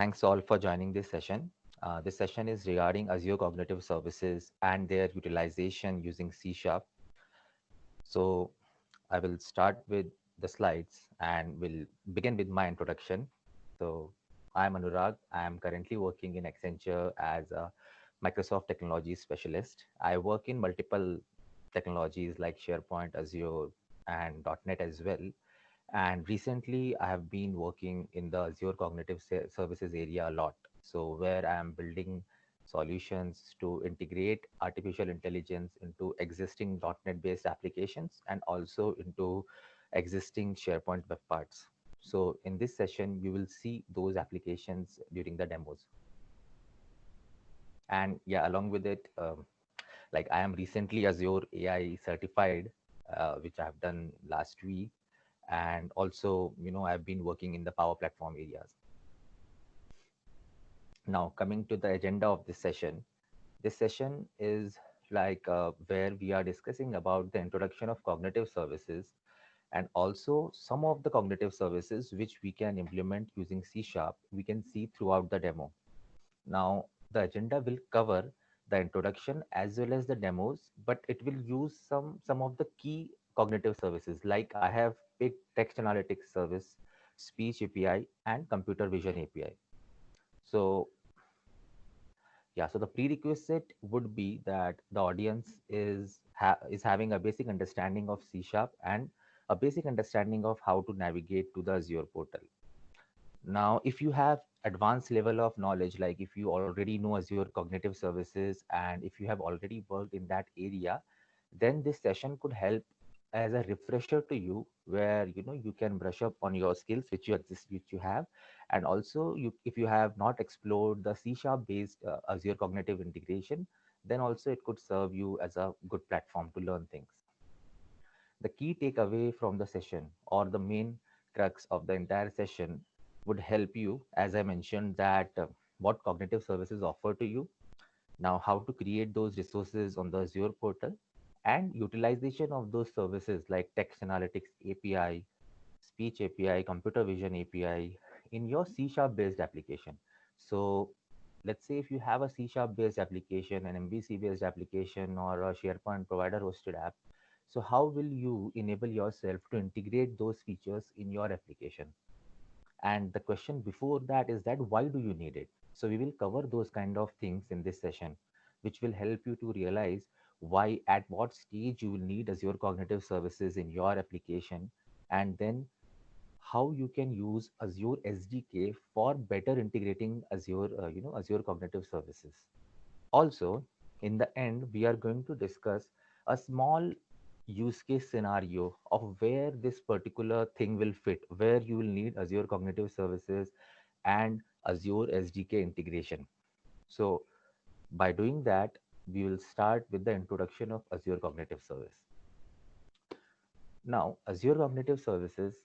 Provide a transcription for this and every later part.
Thanks all for joining this session. This session is regarding Azure Cognitive Services and their utilization using C Sharp. So I will start with the slides and will begin with my introduction. So I'm Anurag. I am currently working in Accenture as a Microsoft Technology Specialist. I work in multiple technologies like SharePoint, Azure, and .NET as well. And recently, I have been working in the Azure Cognitive Services area a lot. So, where I am building solutions to integrate artificial intelligence into existing .NET based applications and also into existing SharePoint web parts. So, in this session, you will see those applications during the demos. And yeah, along with it, like I am recently Azure AI certified, which I have done last week. And also, I've been working in the Power Platform areas. Now, coming to the agenda of this session is like where we are discussing about the introduction of cognitive services and also some of the cognitive services which we can implement using C Sharp, we can see throughout the demo. Now, the agenda will cover the introduction as well as the demos, but it will use some of the key cognitive services. Like I have picked text analytics service, speech API, and computer vision API. So yeah, so the prerequisite would be that the audience is having a basic understanding of C Sharp and a basic understanding of how to navigate to the Azure portal. Now, if you have advanced level of knowledge, like if you already know Azure Cognitive Services and if you have already worked in that area, then this session could help as a refresher to you, where you can brush up on your skills which you have, and also if you have not explored the C Sharp based Azure Cognitive integration, then also it could serve you as a good platform to learn things. The key takeaway from the session or the main crux of the entire session would help you, as I mentioned, that what cognitive services offer to you, now how to create those resources on the Azure portal, and utilization of those services like text analytics API, speech API, computer vision API in your C Sharp based application. So let's say if you have a C Sharp based application, an MVC based application, or a SharePoint provider hosted app, so how will you enable yourself to integrate those features in your application? And the question before that is that why do you need it? So we will cover those kind of things in this session, which will help you to realize why, at what stage you will need Azure Cognitive Services in your application, and then how you can use Azure SDK for better integrating Azure Cognitive Services. Also, in the end, we are going to discuss a small use case scenario of where this particular thing will fit, where you will need Azure Cognitive Services and Azure SDK integration. So, by doing that, we will start with the introduction of Azure Cognitive Service. Now, Azure Cognitive Services,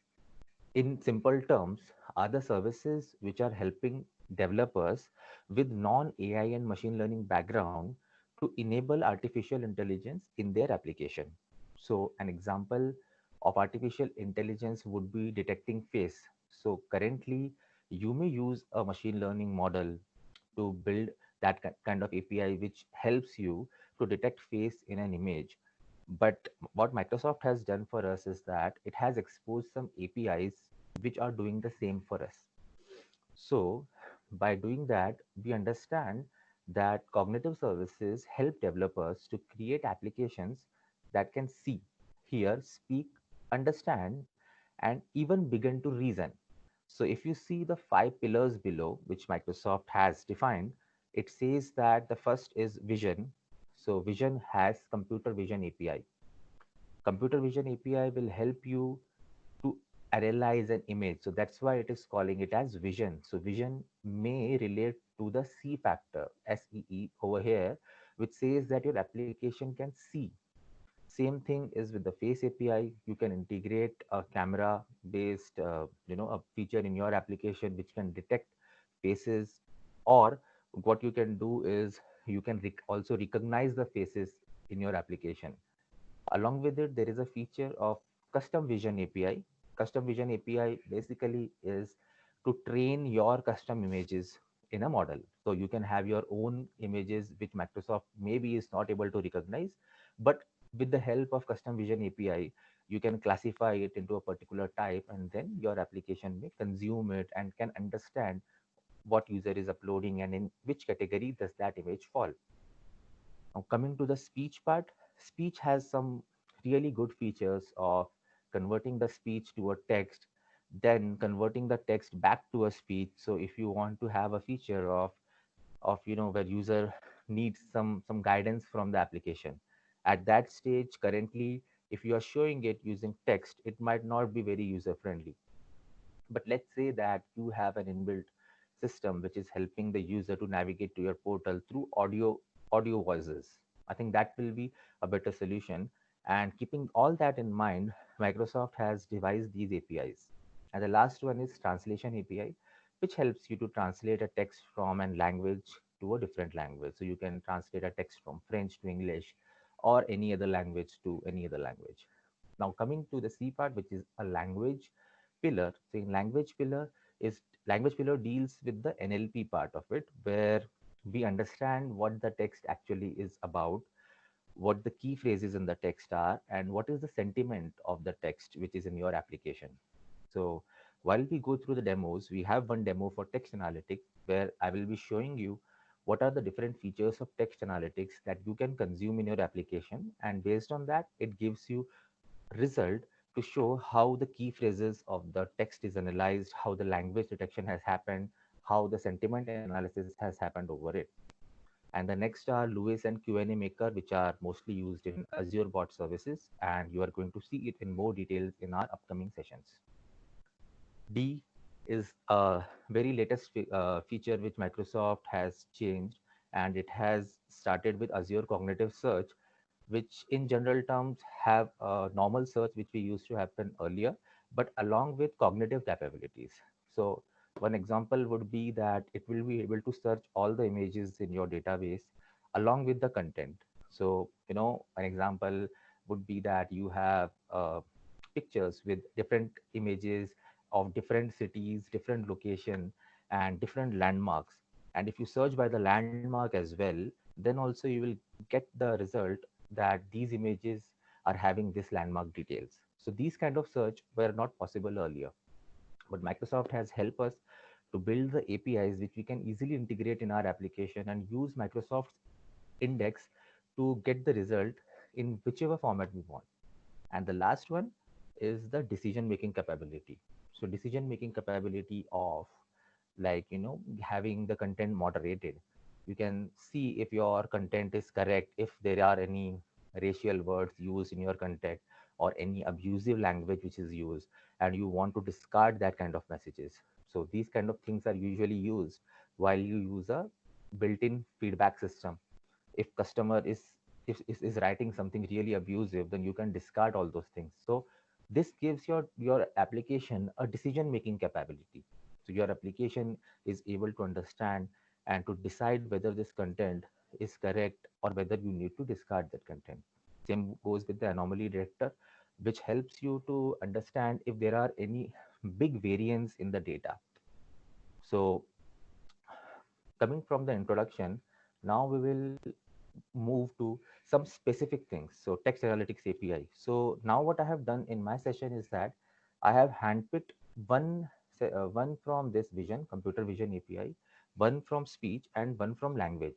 in simple terms, are the services which are helping developers with non AI and machine learning background to enable artificial intelligence in their application. So, an example of artificial intelligence would be detecting face. So, currently, you may use a machine learning model to build that kind of API which helps you to detect face in an image. But what Microsoft has done for us is that it has exposed some APIs which are doing the same for us. So, by doing that, we understand that cognitive services help developers to create applications that can see, hear, speak, understand, and even begin to reason. So, if you see the 5 pillars below, which Microsoft has defined, it says that the first is vision. So, vision has computer vision API. Computer vision API will help you to analyze an image. So that's why it is calling it as vision. So vision may relate to the see factor, SEE over here, which says that your application can see. Same thing is with the face API. You can integrate a camera based, a feature in your application which can detect faces, or what you can do is you can also recognize the faces in your application. Along with it, there is a feature of custom vision API. Custom vision API basically is to train your custom images in a model. So you can have your own images which Microsoft maybe is not able to recognize, but with the help of custom vision API, you can classify it into a particular type, and then your application may consume it and can understand what user is uploading and in which category does that image fall. Now, coming to the speech part, speech has some really good features of converting the speech to a text, then converting the text back to a speech. So if you want to have a feature of where user needs some guidance from the application, at that stage, currently, if you are showing it using text, it might not be very user friendly. But let's say that you have an inbuilt system which is helping the user to navigate to your portal through audio voices. I think that will be a better solution. And keeping all that in mind, Microsoft has devised these APIs. And the last one is translation API, which helps you to translate a text from a language to a different language. So you can translate a text from French to English or any other language to any other language. Now coming to the C part, which is a language pillar. So in language pillar deals with the NLP part of it, where we understand what the text actually is about, what the key phrases in the text are, and what is the sentiment of the text which is in your application. So while we go through the demos, we have one demo for text analytics where I will be showing you what are the different features of text analytics that you can consume in your application, and based on that it gives you result to show how the key phrases of the text is analyzed, how the language detection has happened, how the sentiment analysis has happened over it. And the next are Lewis and Q&A Maker, which are mostly used in Azure Bot Services, and you are going to see it in more details in our upcoming sessions. D is a very latest feature which Microsoft has changed, and it has started with Azure Cognitive Search, which in general terms have a normal search which we used to happen earlier, but along with cognitive capabilities. So one example would be that it will be able to search all the images in your database along with the content. So, an example would be that you have pictures with different images of different cities, different location, and different landmarks. And if you search by the landmark as well, then also you will get the result that these images are having this landmark details. So these kind of search were not possible earlier, but Microsoft has helped us to build the APIs which we can easily integrate in our application and use Microsoft's index to get the result in whichever format we want. And the last one is the decision making capability. So decision making capability of, like, having the content moderated. You can see if your content is correct, if there are any racial words used in your content or any abusive language which is used, and you want to discard that kind of messages. So these kind of things are usually used while you use a built-in feedback system. If customer is writing something really abusive, then you can discard all those things. So this gives your application a decision making capability. So your application is able to understand and to decide whether this content is correct or whether you need to discard that content. Same goes with the anomaly detector, which helps you to understand if there are any big variance in the data. So coming from the introduction, now we will move to some specific things. So text analytics API. So now what I have done in my session is that I have handpicked one from this vision, computer vision API, one from speech, and one from language,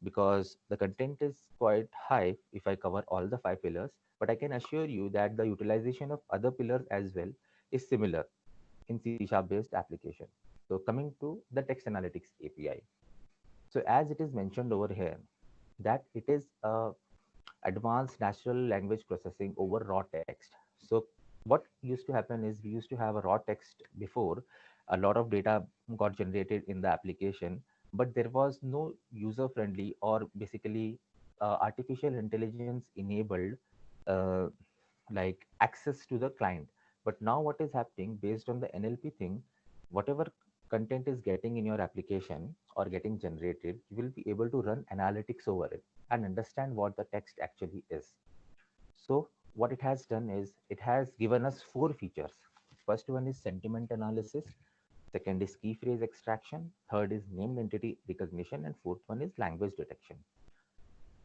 because the content is quite high if I cover all the five pillars. But I can assure you that the utilization of other pillars as well is similar in C# based application. So coming to the text analytics API. So as it is mentioned over here, that it is advanced natural language processing over raw text. So what used to happen is we used to have a raw text before. A lot of data got generated in the application, but there was no user friendly or basically artificial intelligence enabled uh, like access to the client. But now what is happening based on the NLP thing, whatever content is getting in your application or getting generated, you will be able to run analytics over it and understand what the text actually is. So what it has done is it has given us four features. First one is sentiment analysis. Second is key phrase extraction. Third is named entity recognition. And fourth one is language detection.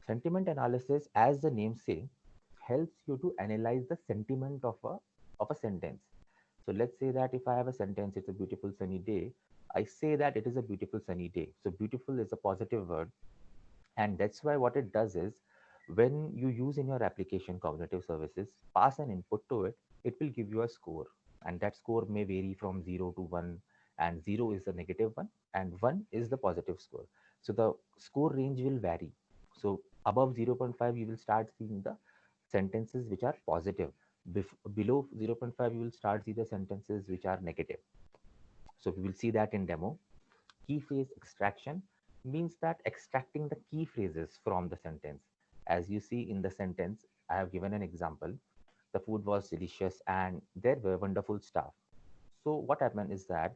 Sentiment analysis, as the name say, helps you to analyze the sentiment of a sentence. So let's say that if I have a sentence, it's a beautiful sunny day. I say that it is a beautiful sunny day. So beautiful is a positive word, and that's why what it does is when you use in your application cognitive services, pass an input to it, it will give you a score. And that score may vary from 0 to 1, and 0 is the negative one, and 1 is the positive score. So the score range will vary. So above 0.5, you will start seeing the sentences which are positive. Below 0.5, you will start see the sentences which are negative. So we will see that in demo. Key phrase extraction means that extracting the key phrases from the sentence. As you see in the sentence, I have given an example. The food was delicious and there were wonderful staff. So what happened is that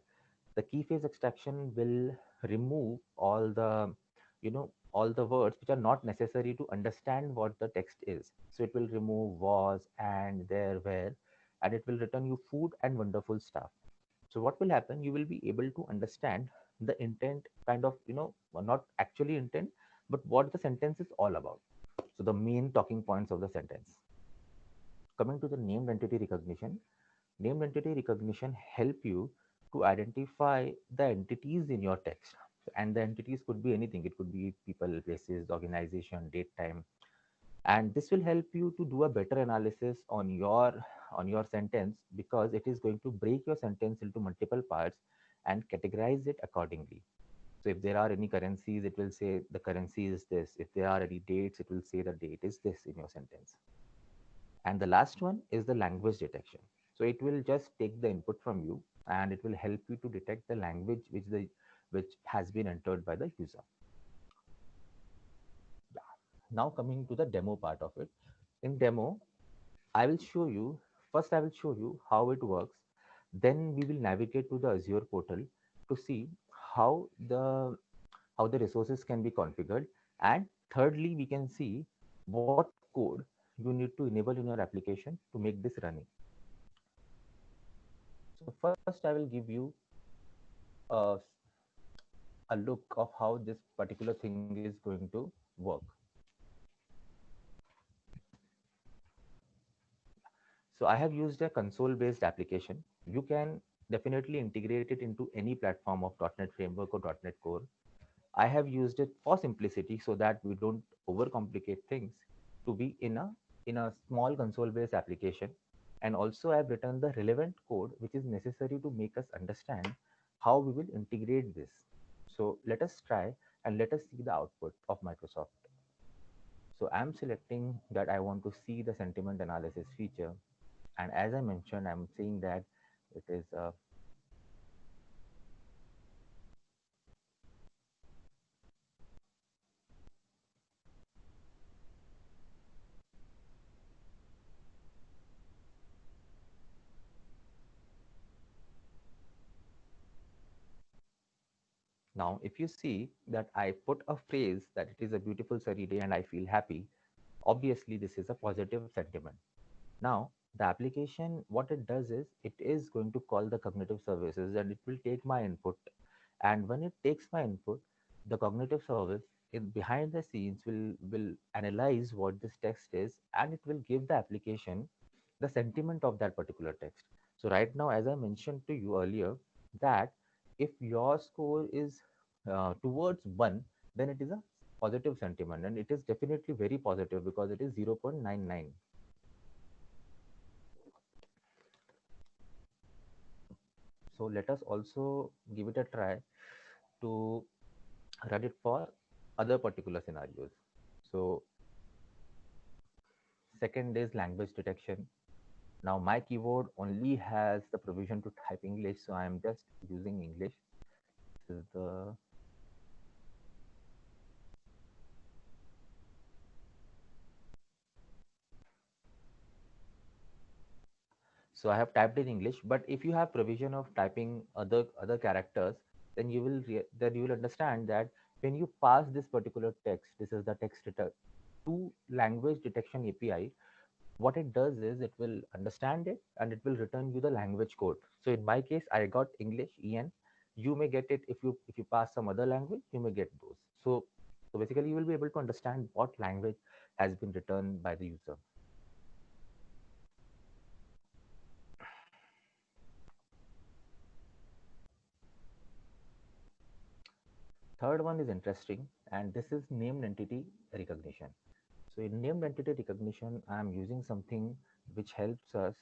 the key phrase extraction will remove all the words which are not necessary to understand what the text is. So it will remove was and there were, and it will return you food and wonderful stuff. So what will happen, you will be able to understand the intent, kind of, well, not actually intent, but what the sentence is all about. So the main talking points of the sentence. Coming to the named entity recognition, named entity recognition help you to identify the entities in your text. And the entities could be anything. It could be people, places, organization, date, time, and this will help you to do a better analysis on your sentence, because it is going to break your sentence into multiple parts and categorize it accordingly. So if there are any currencies, it will say the currency is this. If there are any dates, it will say the date is this in your sentence. And the last one is the language detection. So it will just take the input from you and it will help you to detect the language which has been entered by the user. Now coming to the demo part of it. In demo, I will show you, first I will show you how it works. Then we will navigate to the Azure portal to see how the how the resources can be configured. And thirdly, we can see what code you need to enable in your application to make this running. So first I will give you a, a look of how this particular thing is going to work. So I have used a console-based application. You can definitely integrate it into any platform of .NET Framework or .NET Core. I have used it for simplicity so that we don't overcomplicate things, to be in a small console-based application. And also I've written the relevant code which is necessary to make us understand how we will integrate this. So let us try and let us see the output of Microsoft. So I'm selecting that I want to see the sentiment analysis feature. And as I mentioned, I'm saying that it is now, if you see that I put a phrase that it is a beautiful sunny day and I feel happy, obviously this is a positive sentiment. Now, the application, what it does is it is going to call the cognitive services and it will take my input. And when it takes my input, the cognitive service in behind the scenes will analyze what this text is, and it will give the application the sentiment of that particular text. So right now, as I mentioned to you earlier, that if your score is towards 1, then it is a positive sentiment, and it is definitely very positive because it is 0.99. So let us also give it a try to run it for other particular scenarios. So second is language detection. Now my keyboard only has the provision to type English, so I am just using English. This is the So I have typed in English, but if you have provision of typing other characters, then then you will understand that when you pass this particular text, this is the text to language detection API. What it does is it will understand it and it will return you the language code. So in my case, I got English EN, you may get it if you pass some other language, you may get those. So basically you will be able to understand what language has been returned by the user. Third one is interesting, and this is named entity recognition. So in named entity recognition, I am using something which helps us.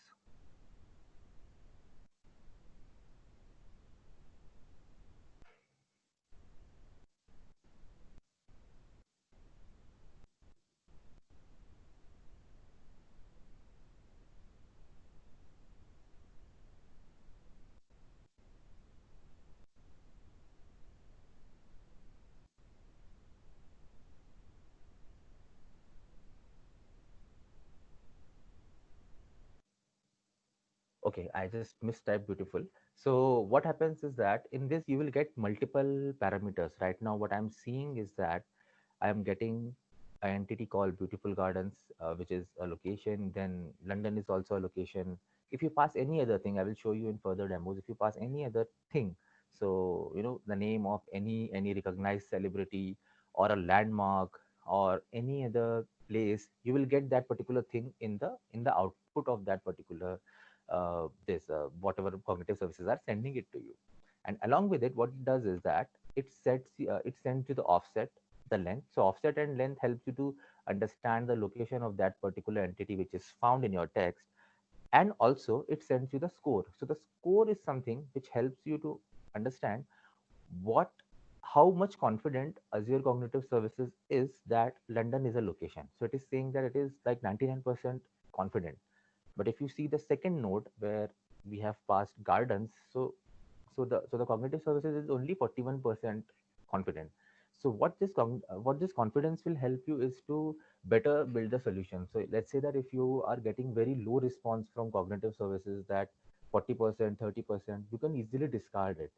Okay, I just mistyped beautiful. So what happens is that in this you will get multiple parameters. Right now, what I'm seeing is that I am getting an entity called Beautiful Gardens, which is a location. Then London is also a location. If you pass any other thing, I will show you in further demos. If you pass any other thing, so the name of any recognized celebrity or a landmark or any other place, you will get that particular thing in the output of that particular this whatever cognitive services are sending it to you. And along with it, what it does is that it sends you the offset, the length. So offset and length helps you to understand the location of that particular entity which is found in your text. And also it sends you the score. So the score is something which helps you to understand what how much confident Azure Cognitive Services is that London is a location. So it is saying that it is like 99% confident. But if you see the second node where we have passed gardens, so the cognitive services is only 41% confident. So what this confidence will help you is to better build the solution. So let's say that if you are getting very low response from cognitive services, that 40%, 30%, you can easily discard it.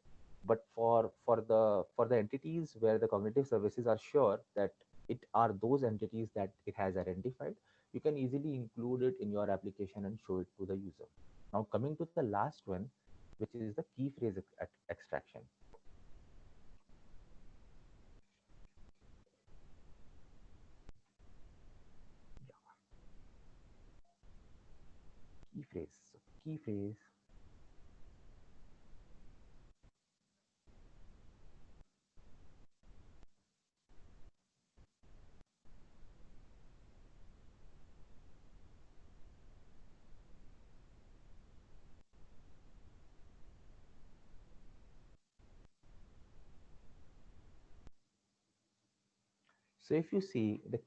But for the entities where the cognitive services are sure that it are those entities that it has identified, you can easily include it in your application and show it to the user. Now coming to the last one, which is the key phrase extraction. Key phrase. So key phrase. So if you see the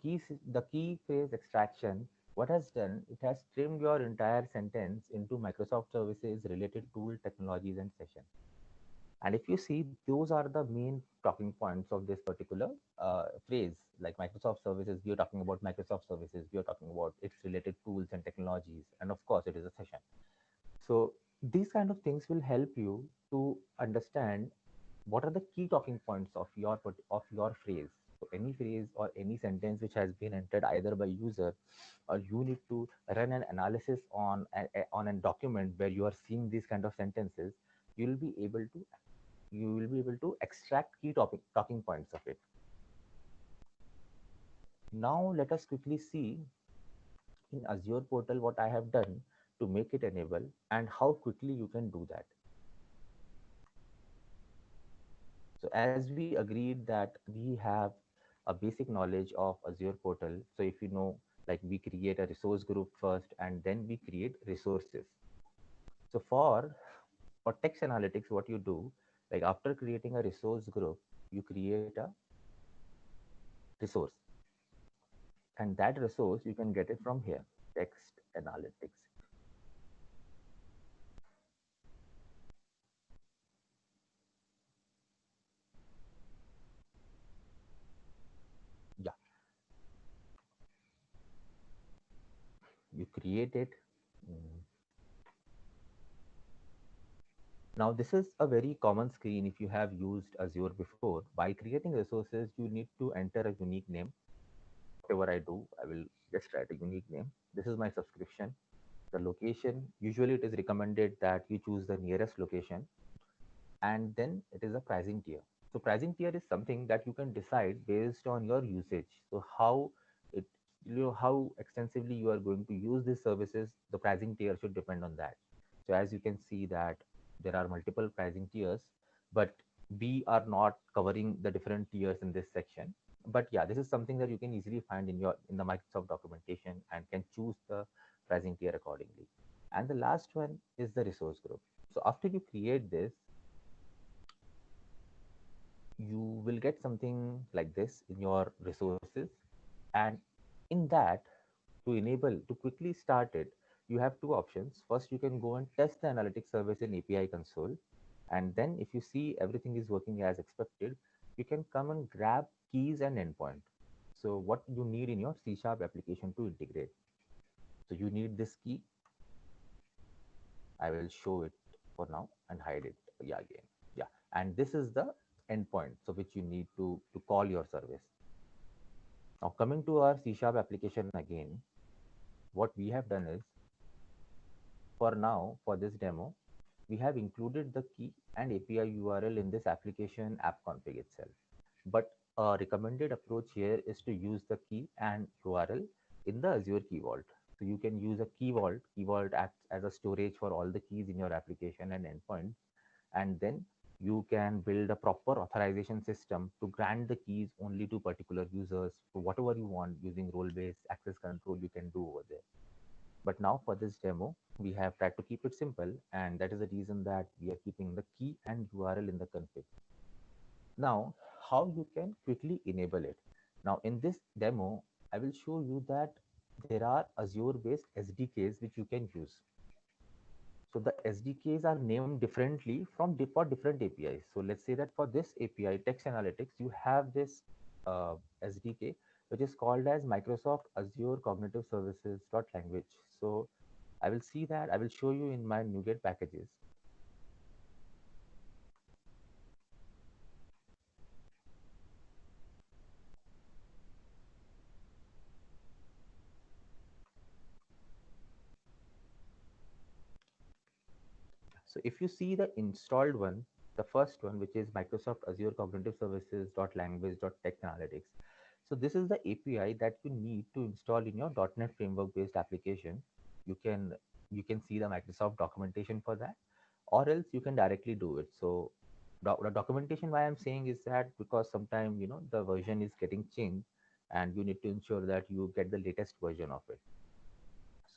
key phrase extraction, what has done, it has trimmed your entire sentence into Microsoft services, related tool, technologies, and session. And if you see, those are the main talking points of this particular phrase. Like Microsoft services, we are talking about Microsoft services, we are talking about its related tools and technologies, and of course, it is a session. So these kind of things will help you to understand what are the key talking points of your phrase. So any phrase or any sentence which has been entered either by user, or you need to run an analysis on a document where you are seeing these kind of sentences, you will be able to extract key topic talking points of it. Now let us quickly see in Azure portal what I have done to make it enable and how quickly you can do that. So as we agreed that we have a basic knowledge of Azure portal. So if you know, like we create a resource group first and then we create resources. So for text analytics, what you do, like after creating a resource group, you create a resource, and that resource you can get it from here, text analytics. Yeah, you create it. Mm. Now, this is a very common screen if you have used Azure before. While creating resources, you need to enter a unique name. Whatever I do, I will just write a unique name. This is my subscription. The location, usually it is recommended that you choose the nearest location. and then it is a pricing tier. So pricing tier is something that you can decide based on your usage. So how it, how extensively you are going to use these services, the pricing tier should depend on that. So as you can see that there are multiple pricing tiers, but we are not covering the different tiers in this section. But yeah, this is something that you can easily find in your in the Microsoft documentation and can choose the pricing tier accordingly. And the last one is the resource group. So after you create this, you will get something like this in your resources. And in that, to enable to quickly start it, you have two options. First, you can go and test the analytics service in API console. And then if you see everything is working as expected, you can come and grab keys and endpoint. So what you need in your C# application to integrate. So you need this key. I will show it for now and hide it. Yeah, again. Yeah. And this is the endpoint. So which you need to call your service. Now coming to our C# application again, what we have done is, for now, for this demo, we have included the key and API URL in this application app config itself. But a recommended approach here is to use the key and URL in the Azure Key Vault. So you can use a Key Vault. Key Vault acts as a storage for all the keys in your application and endpoints, and then you can build a proper authorization system to grant the keys only to particular users. So whatever you want using role-based access control, you can do over there. But now for this demo, we have tried to keep it simple, and that is the reason that we are keeping the key and URL in the config. Now, how you can quickly enable it. Now, in this demo, I will show you that there are Azure-based SDKs which you can use. So the SDKs are named differently for different APIs. So let's say that for this API, text analytics, you have this SDK, which is called as Microsoft Azure Cognitive Services language. So I will see that I will show you in my NuGet packages. So if you see the installed one, the first one, which is Microsoft Azure Cognitive Services language text analytics. So this is the API that you need to install in your .NET framework based application. You can you can see the Microsoft documentation for that, or else you can directly do it. So the documentation why I'm saying is that because sometimes the version is getting changed, and you need to ensure that you get the latest version of it.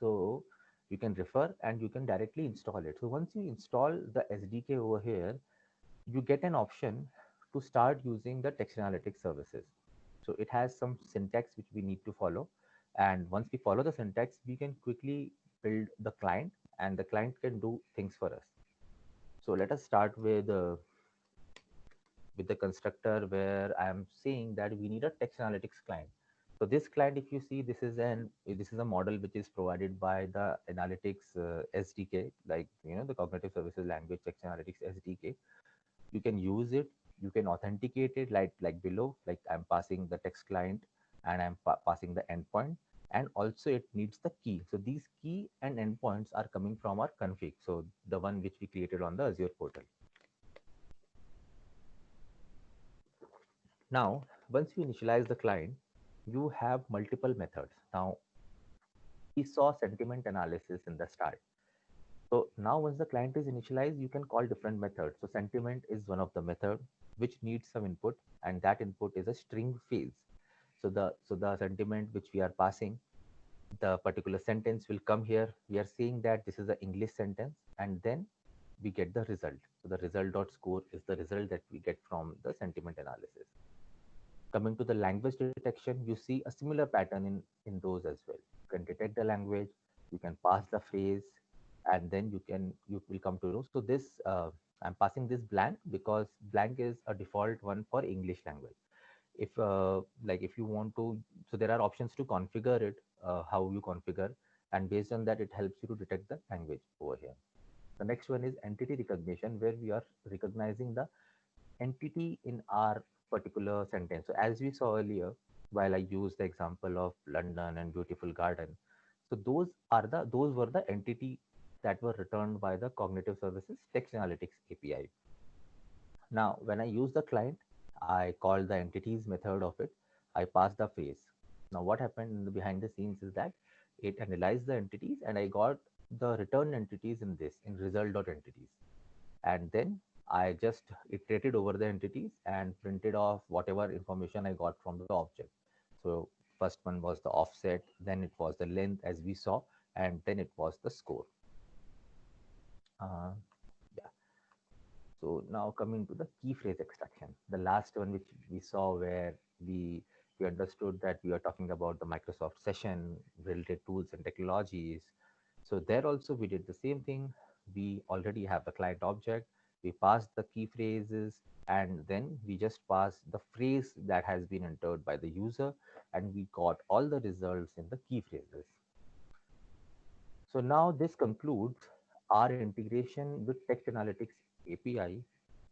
So you can refer and you can directly install it. So once you install the SDK over here, you get an option to start using the text analytics services. So it has some syntax which we need to follow. And once we follow the syntax, we can quickly build the client, and the client can do things for us. So let us start with the constructor where I am saying that we need a text analytics client. So this client, if you see, this is a model which is provided by the analytics SDK, like the cognitive services language text analytics SDK. You can use it. You can authenticate it like below. Like I'm passing the text client and I'm passing the endpoint, and also it needs the key. So these key and endpoints are coming from our config. So the one which we created on the Azure portal. Now, once you initialize the client, you have multiple methods. Now, we saw sentiment analysis in the start. So now once the client is initialized, you can call different methods. So sentiment is one of the method which needs some input, and that input is a string fields. So the sentiment which we are passing, the particular sentence will come here. We are saying that this is an English sentence, and then we get the result. So the result dot score is the result that we get from the sentiment analysis. Coming to the language detection, you see a similar pattern in those as well. You can detect the language, you can pass the phrase, and then you will come to know. So this I'm passing this blank because blank is a default one for English language. If like if you want to, so there are options to configure it, how you configure, and based on that, it helps you to detect the language over here. The next one is entity recognition, where we are recognizing the entity in our particular sentence. So as we saw earlier, while I used the example of London and beautiful garden, so those were the entity that were returned by the cognitive services text analytics API. Now, when I use the client, I call the entities method of it. I pass the phrase. Now, what happened in the behind the scenes is that it analyzed the entities and I got the return entities in this in result.entities. And then I just iterated over the entities and printed off whatever information I got from the object. So first one was the offset, then it was the length as we saw, and then it was the score. Uh, yeah. So now coming to the key phrase extraction, the last one which we saw where we we understood that we are talking about the Microsoft session related tools and technologies. So there also we did the same thing. We already have the client object. We passed the key phrases and then we just passed the phrase that has been entered by the user and we got all the results in the key phrases. So now this concludes our integration with Text Analytics API.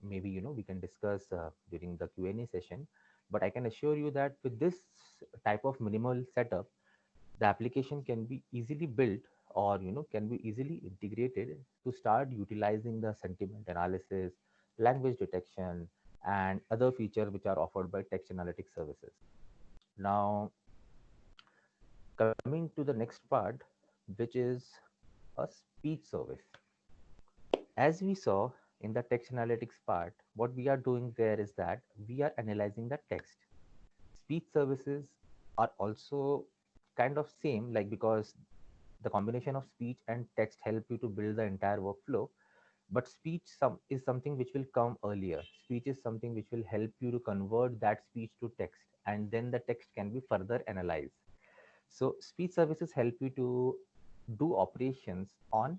Maybe we can discuss during the Q&A session, but I can assure you that with this type of minimal setup, the application can be easily built or can be easily integrated to start utilizing the sentiment analysis, language detection, and other features which are offered by Text Analytics services. Now, coming to the next part, which is a speech service. As we saw in the text analytics part, what we are doing there is that we are analyzing the text. Speech services are also kind of same, like because the combination of speech and text help you to build the entire workflow. But speech is something which will come earlier. Speech is something which will help you to convert that speech to text, and then the text can be further analyzed. So speech services help you to do operations on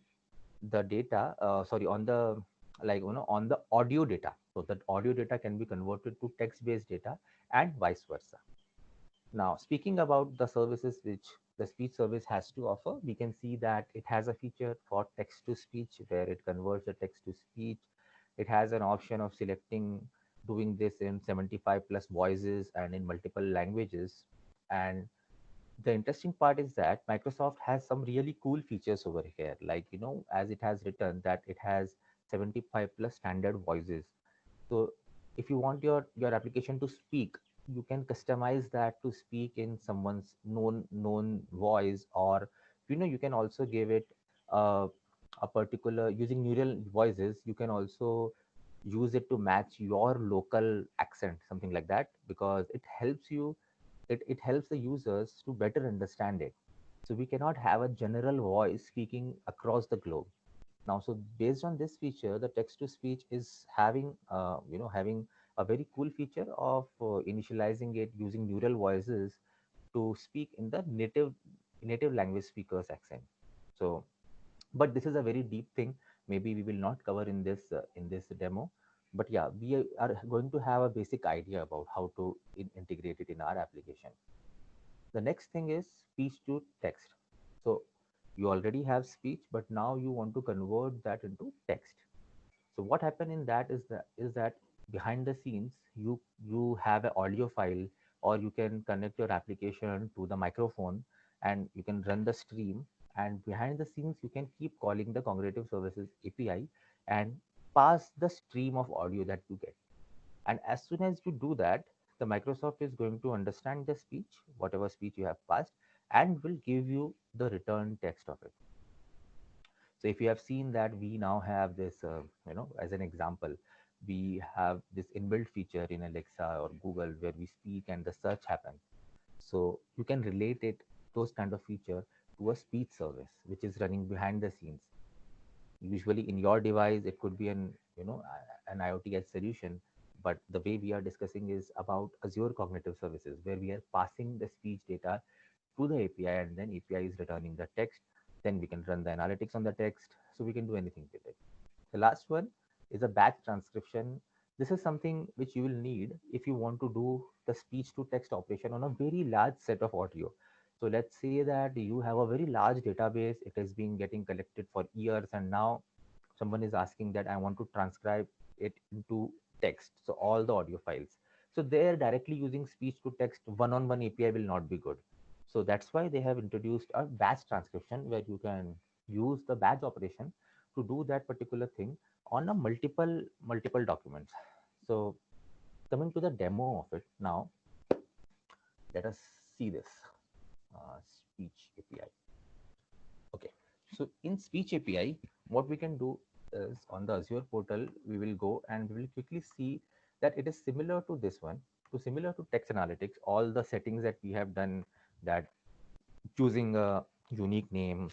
the data, sorry, on the on the audio data. So that audio data can be converted to text-based data and vice versa. Now, speaking about the services which the speech service has to offer, we can see that it has a feature for text to speech where it converts the text to speech. It has an option of selecting doing this in 75 plus voices and in multiple languages. And the interesting part is that Microsoft has some really cool features over here. Like, as it has written that it has 75 plus standard voices. So if you want your application to speak, you can customize that to speak in someone's known voice, or you can also give it uh, a particular using neural voices. You can also use it to match your local accent, something like that, because it helps the users to better understand it. So we cannot have a general voice speaking across the globe. Now, so based on this feature, the text to speech is having a very cool feature of initializing it using neural voices to speak in the native language speakers accent. So, but this is a very deep thing. Maybe we will not cover in this demo. But yeah, we are going to have a basic idea about how to integrate it in our application. The next thing is speech to text. So you already have speech, but now you want to convert that into text. So what happened in that is that behind the scenes you have an audio file, or you can connect your application to the microphone and you can run the stream, and behind the scenes you can keep calling the cognitive services API and pass the stream of audio that you get. And as soon as you do that, the Microsoft is going to understand the speech, whatever speech you have passed, and will give you the return text of it. So if you have seen that we now have this, as an example, we have this inbuilt feature in Alexa or Google where we speak and the search happens. So you can relate it, those kind of feature, to a speech service which is running behind the scenes. Usually in your device it could be an IoT edge solution, but the way we are discussing is about Azure Cognitive Services, where we are passing the speech data to the API and then API is returning the text. Then we can run the analytics on the text, so we can do anything with it. The last one is a batch transcription. This is something which you will need if you want to do the speech to text operation on a very large set of audio. So let's say that you have a very large database, it has been getting collected for years, and now someone is asking that I want to transcribe it into text. So all the audio files. So there directly using speech to text one-on-one API will not be good. So that's why they have introduced a batch transcription where you can use the batch operation to do that particular thing on a multiple documents. So coming to the demo of it now, let us see this speech API. Okay, so in speech API, what we can do is on the Azure portal, we will go and we will quickly see that it is similar to this one, to similar to text analytics. All the settings that we have done, that choosing a unique name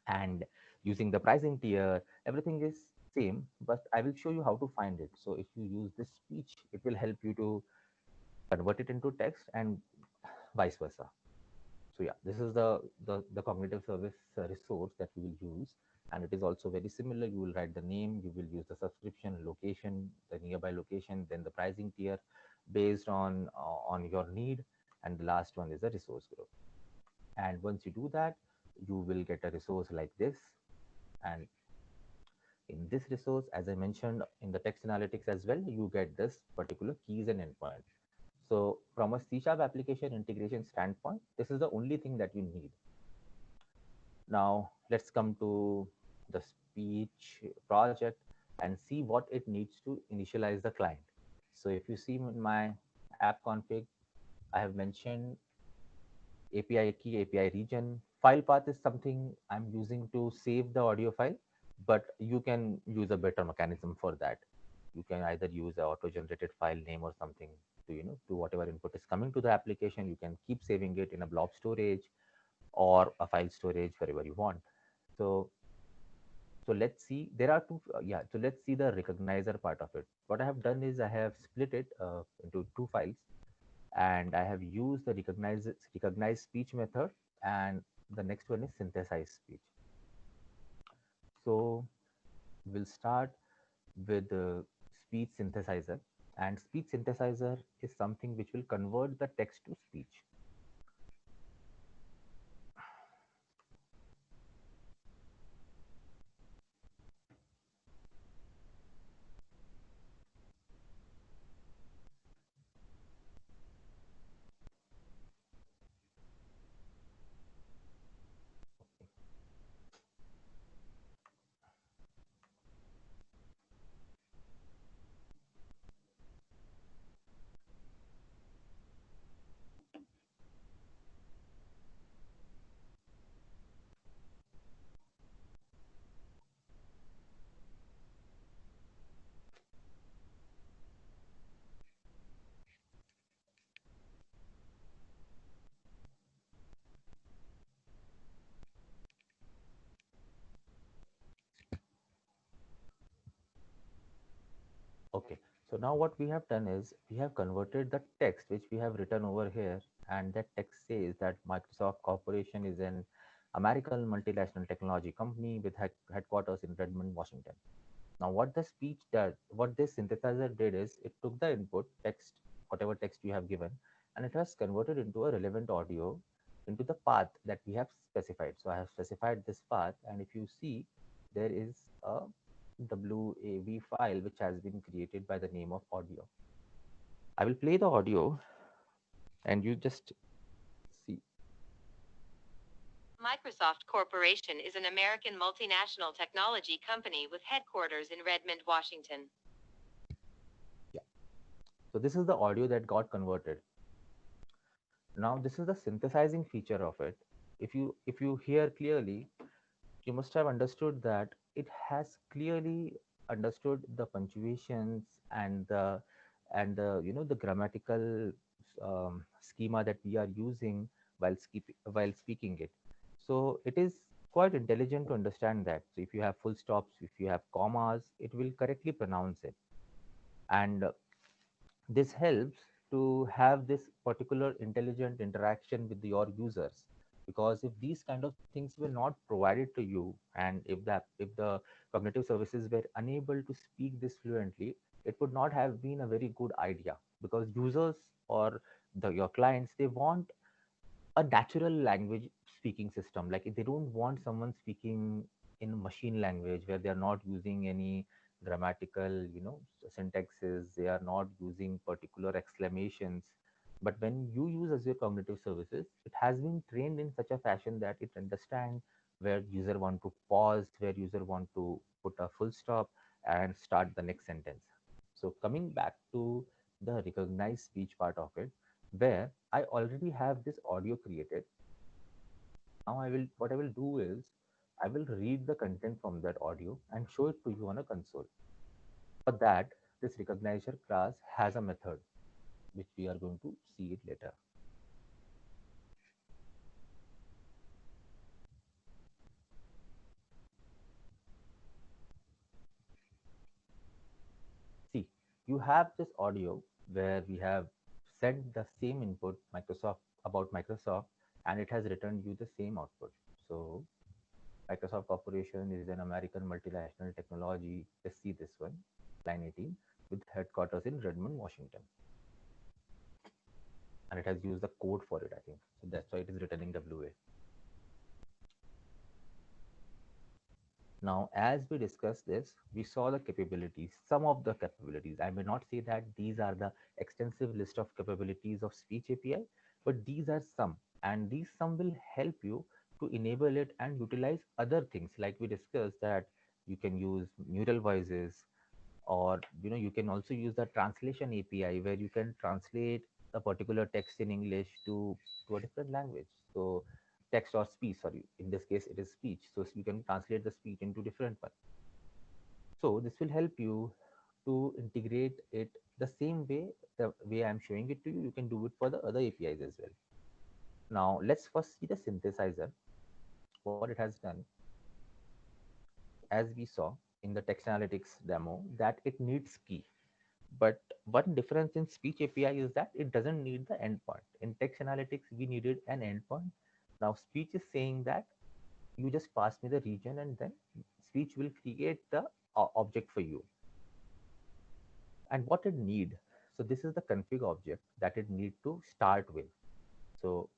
and using the pricing tier, everything is same, but I will show you how to find it. So if you use this speech, it will help you to convert it into text and vice versa. So yeah, this is the cognitive service resource that we will use, and it is also very similar. You will write the name, you will use the subscription, location, the nearby location, then the pricing tier based on your need, and the last one is the resource group. And once you do that, you will get a resource like this. And in this resource, as I mentioned in the text analytics as well, you get this particular keys and endpoint. So from a C# application integration standpoint, this is the only thing that you need. Now let's come to the speech project and see what it needs to initialize the client. So if you see in my app config, I have mentioned API key, API region. File path is something I'm using to save the audio file, but you can use a better mechanism for that. You can either use a auto-generated file name or something to, to whatever input is coming to the application. You can keep saving it in a blob storage or a file storage wherever you want. So so let's see. There are two. Yeah. So let's see the recognizer part of it. What I have done is I have split it into two files, and I have used the recognize speech method, and the next one is synthesize speech. So we'll start with the speech synthesizer, and speech synthesizer is something which will convert the text to speech. Okay, so now what we have done is we have converted the text which we have written over here, and that text says that Microsoft Corporation is an American multinational technology company with headquarters in Redmond, Washington. Now, what the speech did, what this synthesizer did is it took the input text, whatever text you have given, and it has converted into a relevant audio into the path that we have specified. So I have specified this path, and if you see, there is a WAV file which has been created by the name of audio. I will play the audio and you just see. Microsoft Corporation is an American multinational technology company with headquarters in Redmond, Washington. Yeah. So this is the audio that got converted. Now this is the synthesizing feature of it. If you hear clearly, you must have understood that it has clearly understood the punctuations and the the grammatical schema that we are using while speaking it. So it is quite intelligent to understand that. So if you have full stops, if you have commas, it will correctly pronounce it. And this helps to have this particular intelligent interaction with your users, because if these kind of things were not provided to you, and if the cognitive services were unable to speak this fluently, it would not have been a very good idea, because users or your clients, they want a natural language speaking system. Like, if they don't want someone speaking in machine language where they are not using any grammatical syntaxes, they are not using particular exclamations. But when you use Azure Cognitive Services, it has been trained in such a fashion that it understands where user want to pause, where user want to put a full stop and start the next sentence. So coming back to the recognized speech part of it, where I already have this audio created. Now what I will do is I will read the content from that audio and show it to you on a console. For that, this recognizer class has a method which we are going to see it later. See, you have this audio where we have sent the same input Microsoft about Microsoft, and it has returned you the same output. So Microsoft Corporation is an American multinational technology. Let's see this one, line 18, with headquarters in Redmond, Washington. And it has used the code for it, I think. So that's why it is returning WA. Now, as we discussed this, we saw the capabilities, some of the capabilities. I may not say that these are the extensive list of capabilities of Speech API, but these are some, and these some will help you to enable it and utilize other things. Like we discussed that you can use neural voices, or you can also use the translation API where you can translate a particular text in English to a different language. So text or speech, sorry, in this case it is speech, so you can translate the speech into different one. So this will help you to integrate it the same way, the way I'm showing it to you. You can do it for the other APIs as well. Now let's first see the synthesizer, what it has done. As we saw in the text analytics demo, that it needs key. But one difference in speech API is that it doesn't need the endpoint. In text analytics, we needed an endpoint. Now speech is saying that you just pass me the region, and then speech will create the object for you. And what it need, so this is the config object that it need to start with. So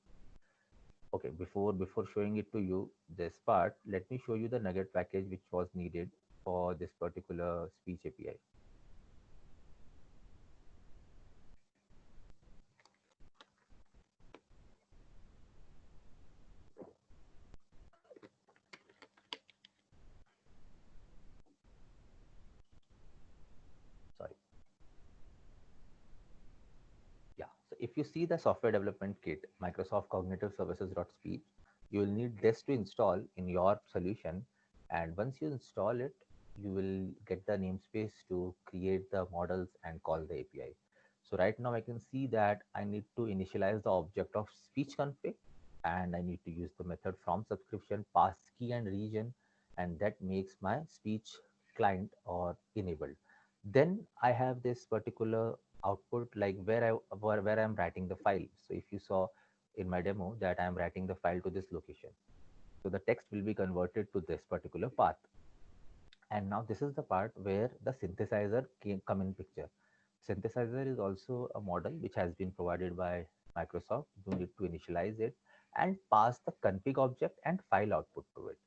okay, before showing it to you this part, let me show you the nugget package which was needed for this particular speech API. Sorry. Yeah. So if you see the software development kit, Microsoft Cognitive Services.speech, you will need this to install in your solution. And once you install it, you will get the namespace to create the models and call the API. So right now I can see that I need to initialize the object of speech config, and I need to use the method from subscription, pass key and region, and that makes my speech client or enabled. Then I have this particular output, like where I'm writing the file. So if you saw in my demo that I'm writing the file to this location, so the text will be converted to this particular path. And now this is the part where the synthesizer come in picture. Synthesizer is also a model which has been provided by Microsoft. You need to initialize it and pass the config object and file output to it.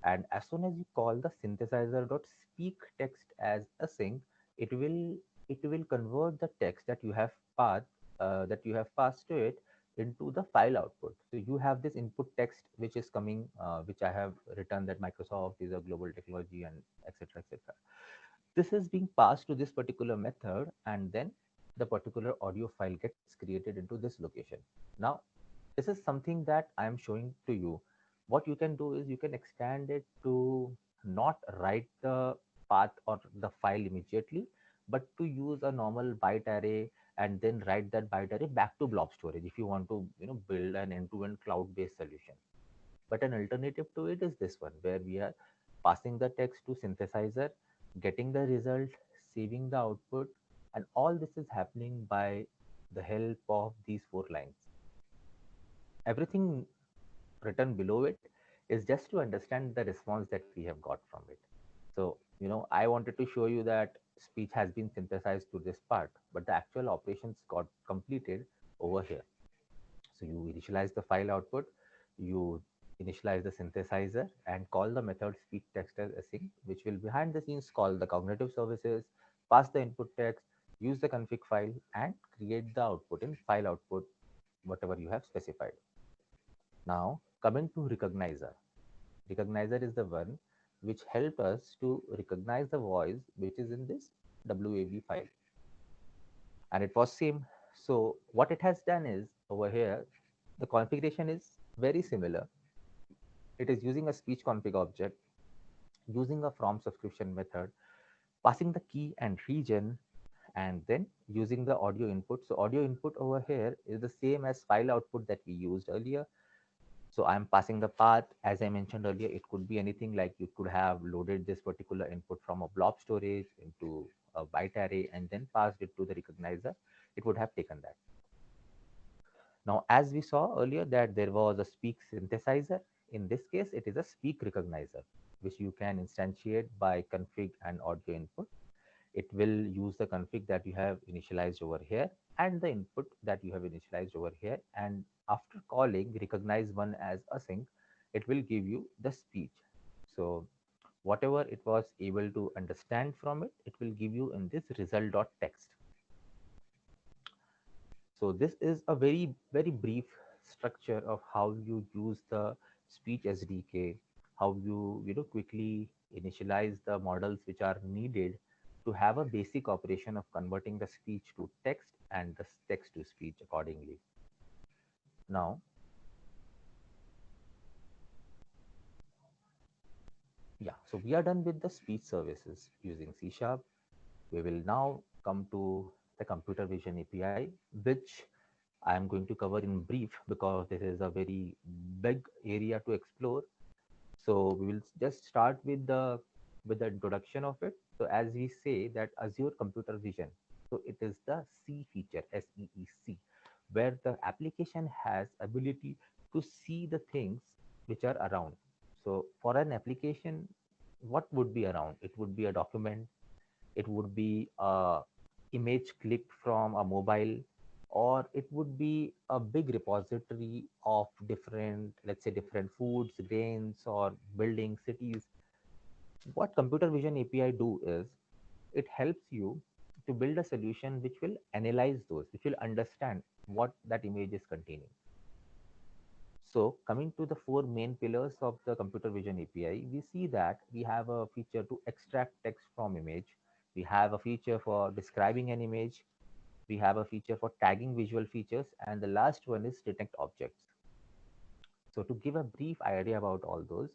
And as soon as you call the synthesizer.speak text as a sync, it will it will convert the text that you have passed to it into the file output. So you have this input text which is coming, which I have written that Microsoft is a global technology and etc. etc. This is being passed to this particular method, and then the particular audio file gets created into this location. Now, this is something that I am showing to you. What you can do is you can extend it to not write the path or the file immediately, but to use a normal byte array and then write that byte array back to blob storage if you want to build an end-to-end cloud-based solution. But an alternative to it is this one, where we are passing the text to synthesizer, getting the result, saving the output, and all this is happening by the help of these four lines. Everything written below it is just to understand the response that we have got from it. So, I wanted to show you that speech has been synthesized to this part, but the actual operations got completed over here. So you initialize the file output, you initialize the synthesizer and call the method speech text as async, which will behind the scenes call the cognitive services, pass the input text, use the config file and create the output in file output, whatever you have specified. Now coming to recognizer. Recognizer is the one which helped us to recognize the voice which is in this WAV file. and it was same. So what it has done is over here, the configuration is very similar. It is using a speech config object, using a from subscription method, passing the key and region, and then using the audio input. So audio input over here is the same as file output that we used earlier. So I'm passing the path. As I mentioned earlier, it could be anything, like you could have loaded this particular input from a blob storage into a byte array and then passed it to the recognizer. It would have taken that. Now, as we saw earlier that there was a speak synthesizer, in this case, it is a speak recognizer, which you can instantiate by config and audio input. It will use the config that you have initialized over here and the input that you have initialized over here. And after calling recognize one as async, it will give you the speech. So whatever it was able to understand from it, it will give you in this result.txt. So this is a very brief structure of how you use the speech SDK, how you quickly initialize the models which are needed to have a basic operation of converting the speech to text and the text to speech accordingly. Now, yeah, so we are done with the speech services using C Sharp. We will now come to the computer vision API, which I am going to cover in brief because this is a very big area to explore. So we will just start with the introduction of it. So as we say that Azure Computer Vision, so it is the C feature, SEEC, where the application has ability to see the things which are around. So for an application, what would be around? It would be a document, it would be a image clicked from a mobile, or it would be a big repository of different, let's say, different foods, grains, or buildings, cities. What computer vision API do is it helps you to build a solution which will analyze those, which will understand what that image is containing. So coming to the four main pillars of the computer vision API, we see that we have a feature to extract text from image. We have a feature for describing an image. We have a feature for tagging visual features. And the last one is detect objects. So to give a brief idea about all those,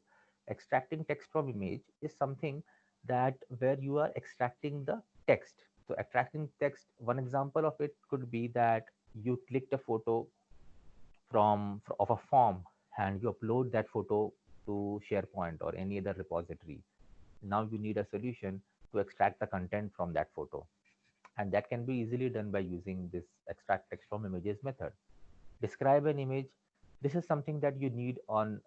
extracting text from image is something that where you are extracting the text. So extracting text, one example of it could be that you clicked a photo of a form and you upload that photo to SharePoint or any other repository. Now you need a solution to extract the content from that photo, and that can be easily done by using this extract text from images method. Describe an image. This is something that you need on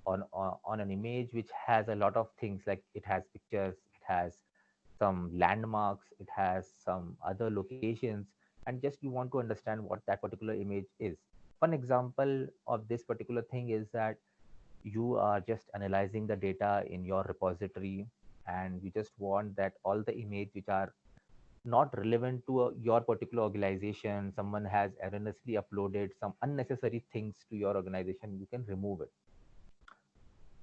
an image which has a lot of things, like it has pictures, it has some landmarks, it has some other locations, and just you want to understand what that particular image is. One example of this particular thing is that you are just analyzing the data in your repository and you just want that all the image which are not relevant to your particular organization, someone has erroneously uploaded some unnecessary things to your organization, you can remove it.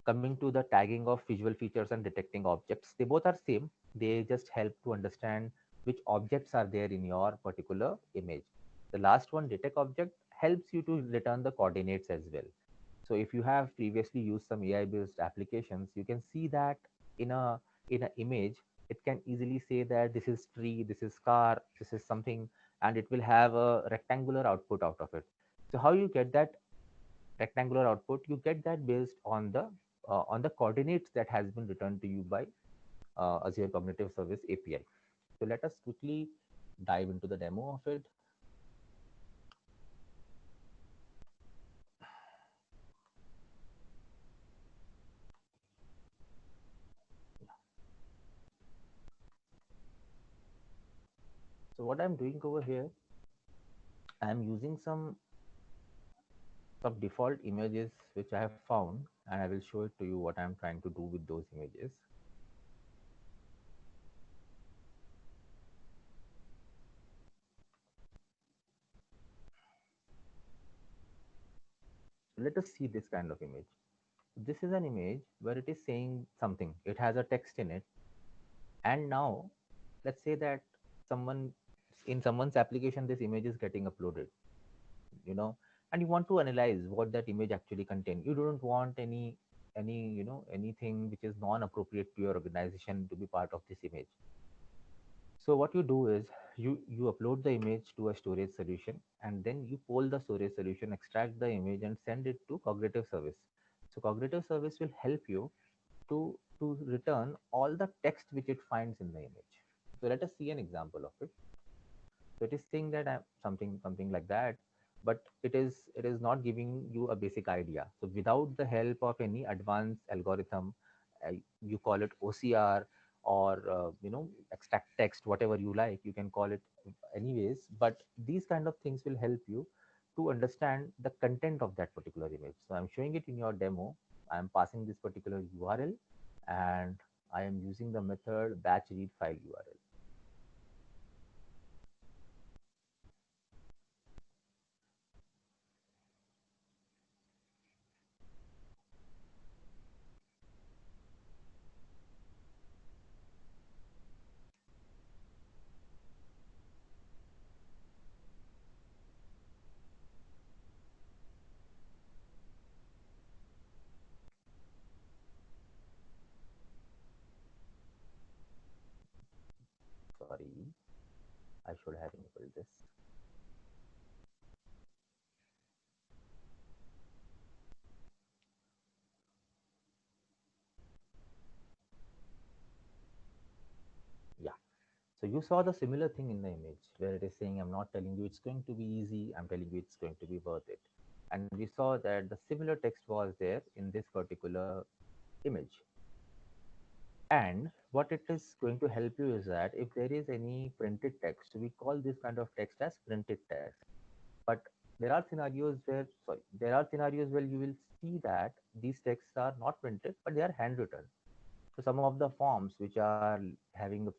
Coming to the tagging of visual features and detecting objects, they both are same. They just help to understand which objects are there in your particular image. The last one, detect object, helps you to return the coordinates as well. So if you have previously used some AI based applications, you can see that in a in an image, it can easily say that this is tree, this is car, this is something, and it will have a rectangular output out of it. So how you get that rectangular output? You get that based on the coordinates that has been returned to you by Azure Cognitive Service API. So let us quickly dive into the demo of it. So what I'm doing over here, I'm using some default images which I have found, and I will show it to you what I'm trying to do with those images. Let us see this kind of image. This is an image where it is saying something. It has a text in it. And now let's say that someone in someone's application, this image is getting uploaded, you know, and you want to analyze what that image actually contains. You don't want any anything which is non appropriate to your organization to be part of this image. So what you do is you upload the image to a storage solution, and then you poll the storage solution, extract the image, and send it to cognitive service. So cognitive service will help you to return all the text which it finds in the image. So let us see an example of it. So it is saying that I'm something like that, but it is not giving you a basic idea. So without the help of any advanced algorithm, you call it OCR or extract text, whatever you like, you can call it anyways. But these kind of things will help you to understand the content of that particular image. So I'm showing it in your demo. I'm passing this particular URL, and I am using the method batch read file URL. Sorry, I should have enabled this. Yeah. So you saw the similar thing in the image where it is saying, I'm not telling you it's going to be easy, I'm telling you it's going to be worth it. And we saw that the similar text was there in this particular image. And what it is going to help you is that if there is any printed text, we call this kind of text as printed text. But there are scenarios where you will see that these texts are not printed, but they are handwritten. So some of the forms which are having the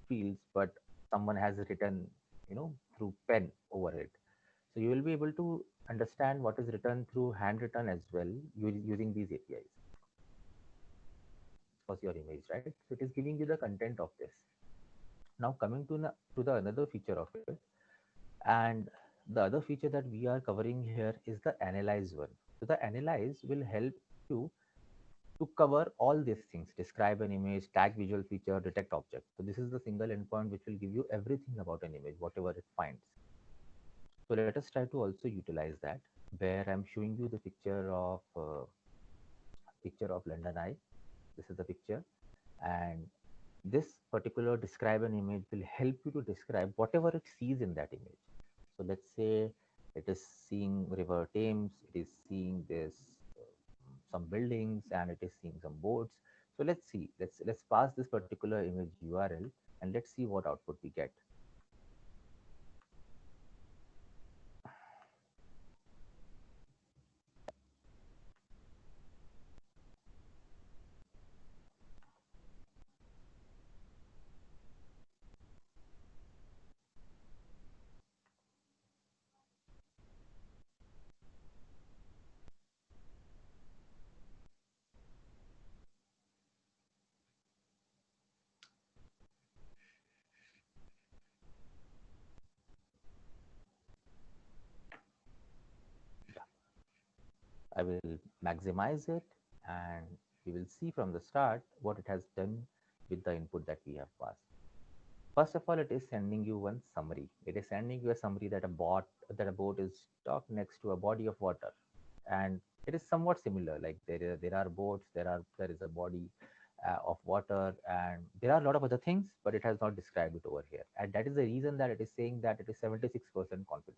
fields, but someone has written, through pen over it. So you will be able to understand what is written through handwritten as well using these APIs. Was your image, right? So it is giving you the content of this. Now coming to the another feature of it, and the other feature that we are covering here is the analyze one. So the analyze will help you to cover all these things: describe an image, tag visual feature, detect object. So this is the single endpoint which will give you everything about an image, whatever it finds. So let us try to also utilize that, where I'm showing you the picture of London Eye. This is the picture, and this particular describe an image will help you to describe whatever it sees in that image. So let's say it is seeing River Thames, it is seeing this some buildings, and it is seeing some boats. So let's see. Let's pass this particular image URL, and let's see what output we get. Yeah, I will maximize it, and we will see from the start what it has done with the input that we have passed. First of all, it is sending you one summary. It is sending you a summary that a boat is docked next to a body of water, and it is somewhat similar. Like there are boats, there is a body of water, and there are a lot of other things, but it has not described it over here. And that is the reason that it is saying that it is 76% confident.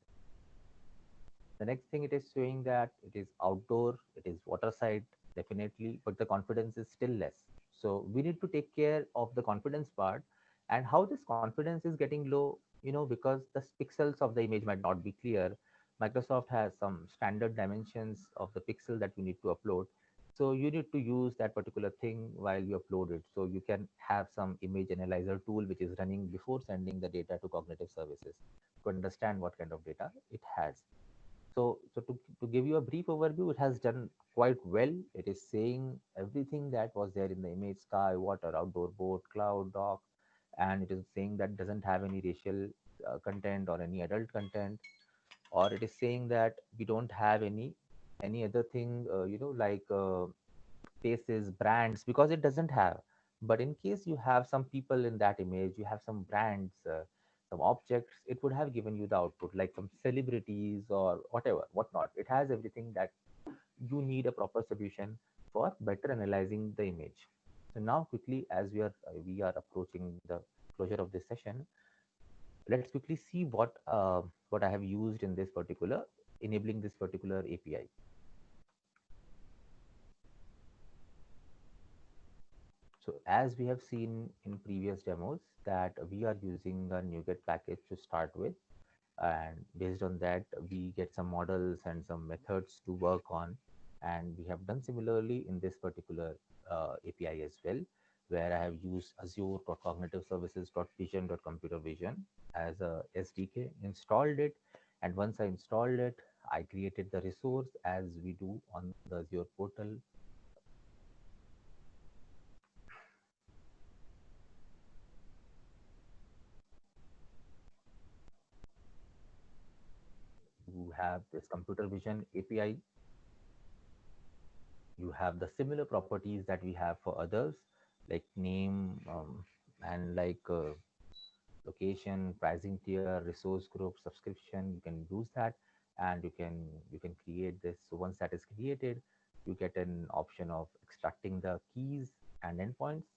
The next thing, it is showing that it is outdoor, it is waterside, definitely, but the confidence is still less. So we need to take care of the confidence part, and how this confidence is getting low, because the pixels of the image might not be clear. Microsoft has some standard dimensions of the pixel that you need to upload. So you need to use that particular thing while you upload it. So you can have some image analyzer tool which is running before sending the data to cognitive services to understand what kind of data it has. So to give you a brief overview, it has done quite well. It is saying everything that was there in the image: sky, water, outdoor boat, cloud, dock, and it is saying that doesn't have any racial content or any adult content, or it is saying that we don't have any other thing, like faces, brands, because it doesn't have. But in case you have some people in that image, you have some brands, some objects, it would have given you the output, like some celebrities or whatever, whatnot. It has everything that you need a proper solution for better analyzing the image. So now quickly, as we are approaching the closure of this session, let's quickly see what I have used in this particular enabling this particular API. So as we have seen in previous demos that we are using a NuGet package to start with, and based on that we get some models and some methods to work on. And we have done similarly in this particular API as well, where I have used azure.cognitiveservices.vision.computer vision as a SDK, installed it, and once I installed it, I created the resource as we do on the Azure portal. You have this computer vision API. You have the similar properties that we have for others, like name, and like location, pricing tier, resource group, subscription. You can use that, and you can create this. So once that is created, you get an option of extracting the keys and endpoints,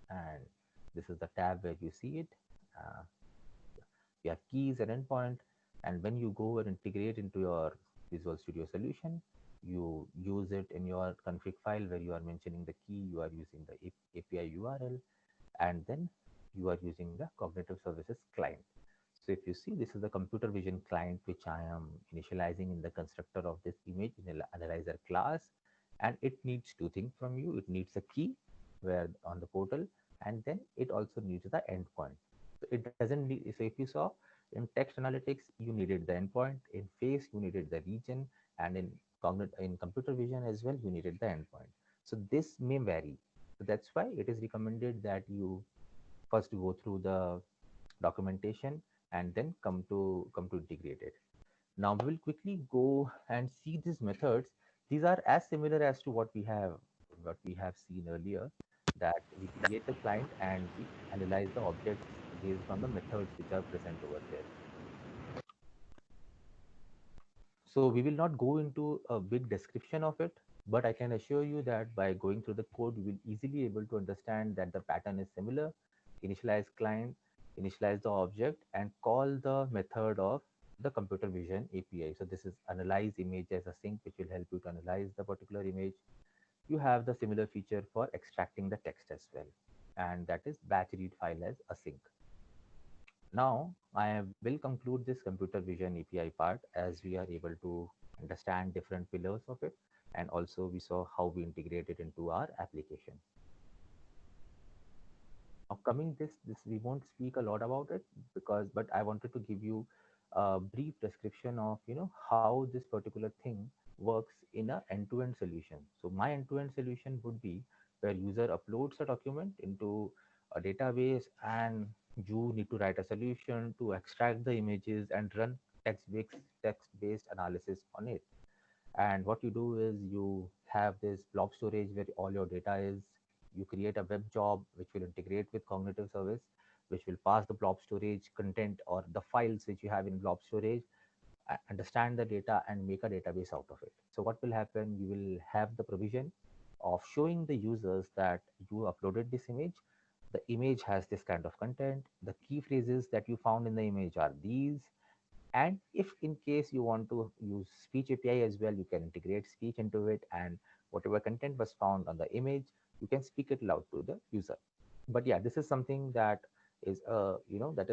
and this is the tab where you see it. uh, you have keys and endpoint, and when you go and integrate into your Visual Studio solution, you use it in your config file where you are mentioning the key, you are using the API URL, and then you are using the Cognitive Services client. So if you see, this is the computer vision client which I am initializing in the constructor of this image in the analyzer class, and it needs two things from you. It needs a key where on the portal, and then it also needs the endpoint. So it doesn't need. So if you saw in text analytics, you needed the endpoint. In face, you needed the region, and in computer vision as well, you needed the endpoint. So this may vary. So that's why it is recommended that you first go through the documentation and then come to integrate it. Now we will quickly go and see these methods. These are as similar as to what we have seen earlier, that we create the client and we analyze the objects based on the methods which are present over there. So we will not go into a big description of it, but I can assure you that by going through the code, you will easily able to understand that the pattern is similar. Initialize client, initialize the object, and call the method of the computer vision API. So this is analyze image as a sink, which will help you to analyze the particular image. You have the similar feature for extracting the text as well, and that is batch read file as async. Now, will conclude this computer vision API part as we are able to understand different pillars of it, and also we saw how we integrate it into our application. Now, coming this we won't speak a lot about it but I wanted to give you a brief description of how this particular thing works in a end-to-end solution. So my end-to-end solution would be where user uploads a document into a database, and you need to write a solution to extract the images and run text-based analysis on it. And what you do is you have this blob storage where all your data is. You create a web job which will integrate with cognitive service, which will pass the blob storage content or the files which you have in blob storage, understand the data and make a database out of it. So what will happen, you will have the provision of showing the users that you uploaded this image. The image has this kind of content. The key phrases that you found in the image are these. And if in case you want to use speech API as well, you can integrate speech into it, and whatever content was found on the image, you can speak it loud to the user. But yeah, this is something that is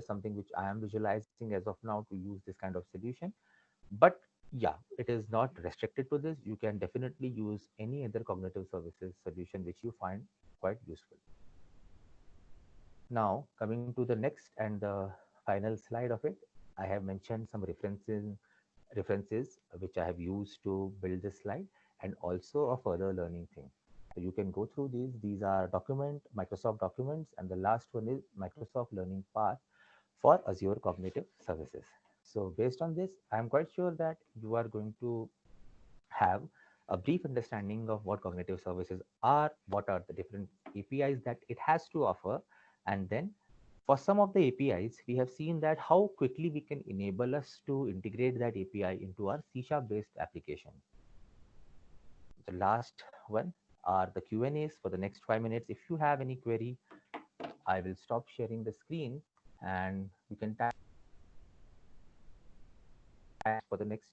something which I am visualizing as of now to use this kind of solution. But yeah, it is not restricted to this. You can definitely use any other cognitive services solution which you find quite useful. Now, coming to the next and the final slide of it, I have mentioned some references which I have used to build this slide, and also a further learning thing. So you can go through these. These are Microsoft documents, and the last one is Microsoft Learning Path. for Azure Cognitive Services. So based on this, I'm quite sure that you are going to have a brief understanding of what cognitive services are, what are the different APIs that it has to offer, and then for some of the APIs, we have seen that how quickly we can enable us to integrate that API into our C# based application. The last one are the Q&As for the next 5 minutes. If you have any query, I will stop sharing the screen and you can type for the next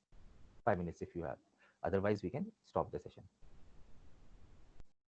5 minutes if you have. Otherwise, we can stop the session.